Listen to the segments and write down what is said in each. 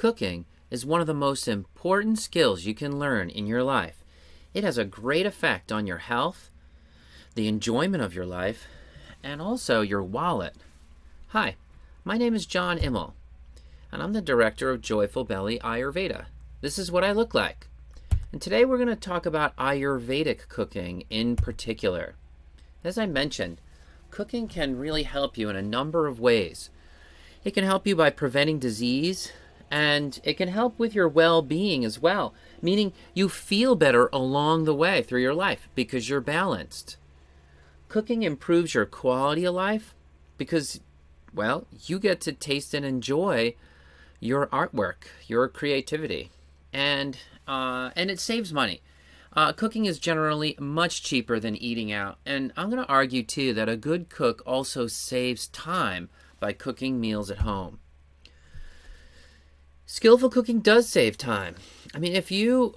Cooking is one of the most important skills you can learn in your life. It has a great effect on your health, the enjoyment of your life, and also your wallet. Hi, my name is John Immel, and I'm the director of Joyful Belly Ayurveda. This is what I look like. And today we're going to talk about Ayurvedic cooking in particular. As I mentioned, cooking can really help you in a number of ways. It can help you by preventing disease, and it can help with your well-being as well, meaning you feel better along the way through your life because you're balanced. Cooking improves your quality of life because, well, you get to taste and enjoy your artwork, your creativity, and it saves money. Cooking is generally much cheaper than eating out, and I'm going to argue too that a good cook also saves time by cooking meals at home. Skillful cooking does save time. I mean, if you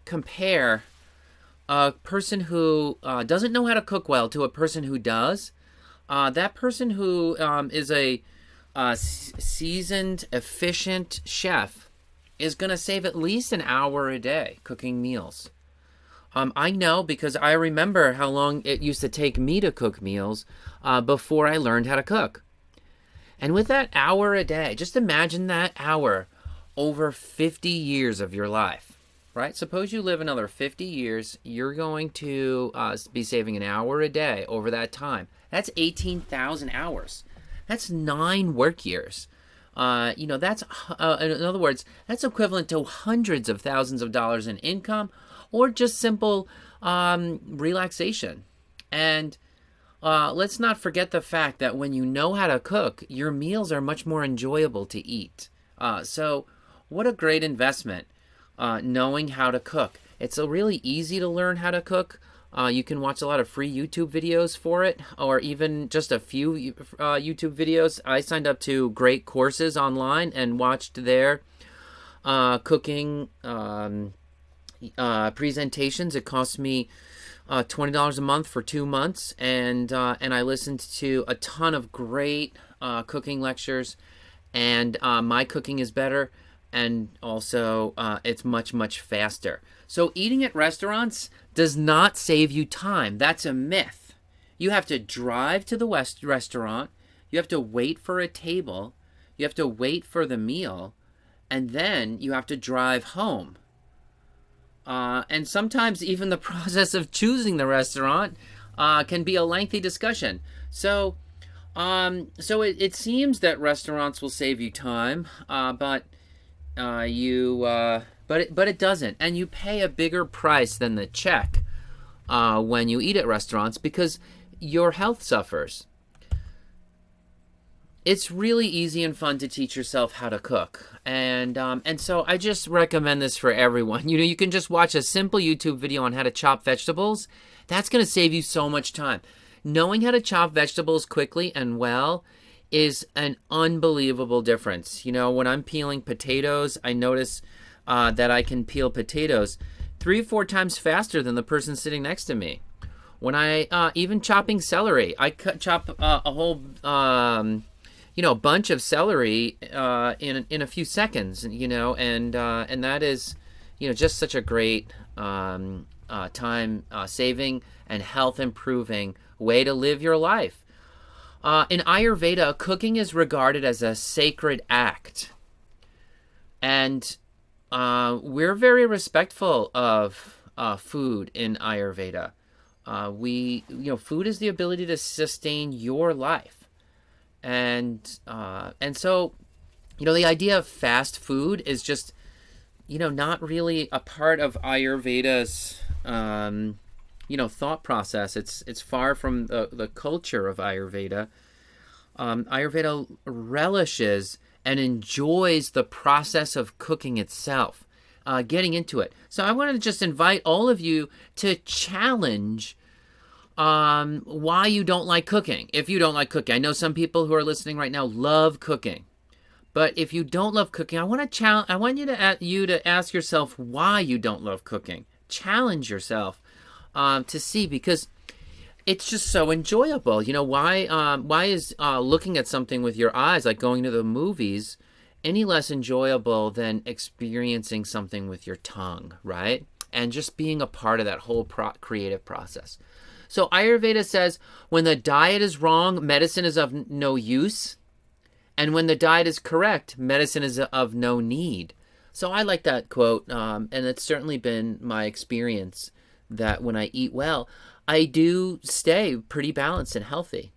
compare a person who doesn't know how to cook well to a person who does, that person who is a seasoned, efficient chef is going to save at least an hour a day cooking meals. I know because I remember how long it used to take me to cook meals before I learned how to cook. And with that hour a day, just imagine that hour over 50 years of your life. Right? Suppose you live another 50 years, you're going to be saving an hour a day over that time. That's 18,000 hours. That's 9 work years. That's, in other words, that's equivalent to hundreds of thousands of dollars in income or just simple relaxation. And let's not forget the fact that when you know how to cook, your meals are much more enjoyable to eat. So what a great investment. Knowing how to cook. It's really easy to learn how to cook. You can watch a lot of free YouTube videos for it, or even just a few YouTube videos. I signed up to great courses online and watched their cooking presentations. It cost me $20 a month for 2 months, and I listened to a ton of great cooking lectures, and my cooking is better. And also, it's much, much faster. So eating at restaurants does not save you time. That's a myth. You have to drive to the restaurant. You have to wait for a table. You have to wait for the meal. And then you have to drive home. And sometimes even the process of choosing the restaurant can be a lengthy discussion. So it seems that restaurants will save you time, but it doesn't, and you pay a bigger price than the check when you eat at restaurants because your health suffers. It's really easy and fun to teach yourself how to cook, and so I just recommend this for everyone. You can just watch a simple YouTube video on how to chop vegetables. That's going to save you so much time. Knowing how to chop vegetables quickly and well is an unbelievable difference. When I'm peeling potatoes, I notice that I can peel potatoes 3 or 4 times faster than the person sitting next to me. When I even chopping celery, I chop a whole bunch of celery in a few seconds. And that is just such a great time saving and health improving way to live your life. In Ayurveda, cooking is regarded as a sacred act. And we're very respectful of food in Ayurveda. Food is the ability to sustain your life. And so, the idea of fast food is just, not really a part of Ayurveda's thought process. It's far from the culture of Ayurveda. Ayurveda relishes and enjoys the process of cooking itself, getting into it. So I want to just invite all of you to challenge why you don't like cooking. If you don't like cooking, I know some people who are listening right now love cooking. But if you don't love cooking, I want you to ask yourself why you don't love cooking. Challenge yourself to see, because it's just so enjoyable. Why is looking at something with your eyes, like going to the movies, any less enjoyable than experiencing something with your tongue, right? And just being a part of that whole creative process. So Ayurveda says when the diet is wrong, medicine is of no use. And when the diet is correct, medicine is of no need. So I like that quote, and it's certainly been my experience that when I eat well, I do stay pretty balanced and healthy.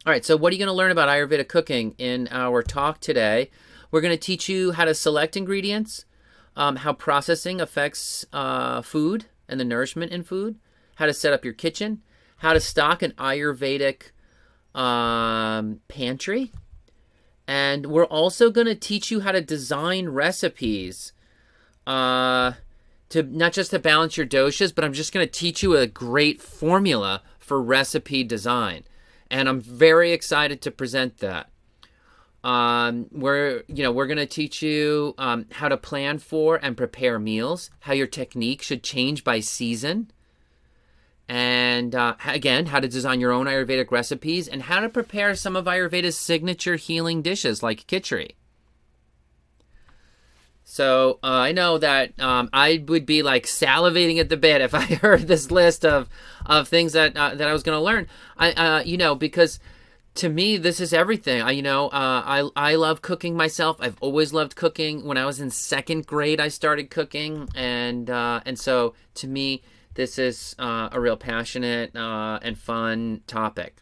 All right, so what are you going to learn about Ayurveda cooking in our talk today? We're going to teach you how to select ingredients, how processing affects food and the nourishment in food, how to set up your kitchen, how to stock an Ayurvedic pantry. And we're also going to teach you how to design recipes to not just to balance your doshas, but I'm just going to teach you a great formula for recipe design. And I'm very excited to present that. We're going to teach you how to plan for and prepare meals, how your technique should change by season, and again, how to design your own Ayurvedic recipes, and how to prepare some of Ayurveda's signature healing dishes like khichdi. So I know that I would be like salivating at the bit if I heard this list of things that I was going to learn. Because to me this is everything. I love cooking myself. I've always loved cooking. When I was in second grade, I started cooking, and so to me, this is a real passionate and fun topic.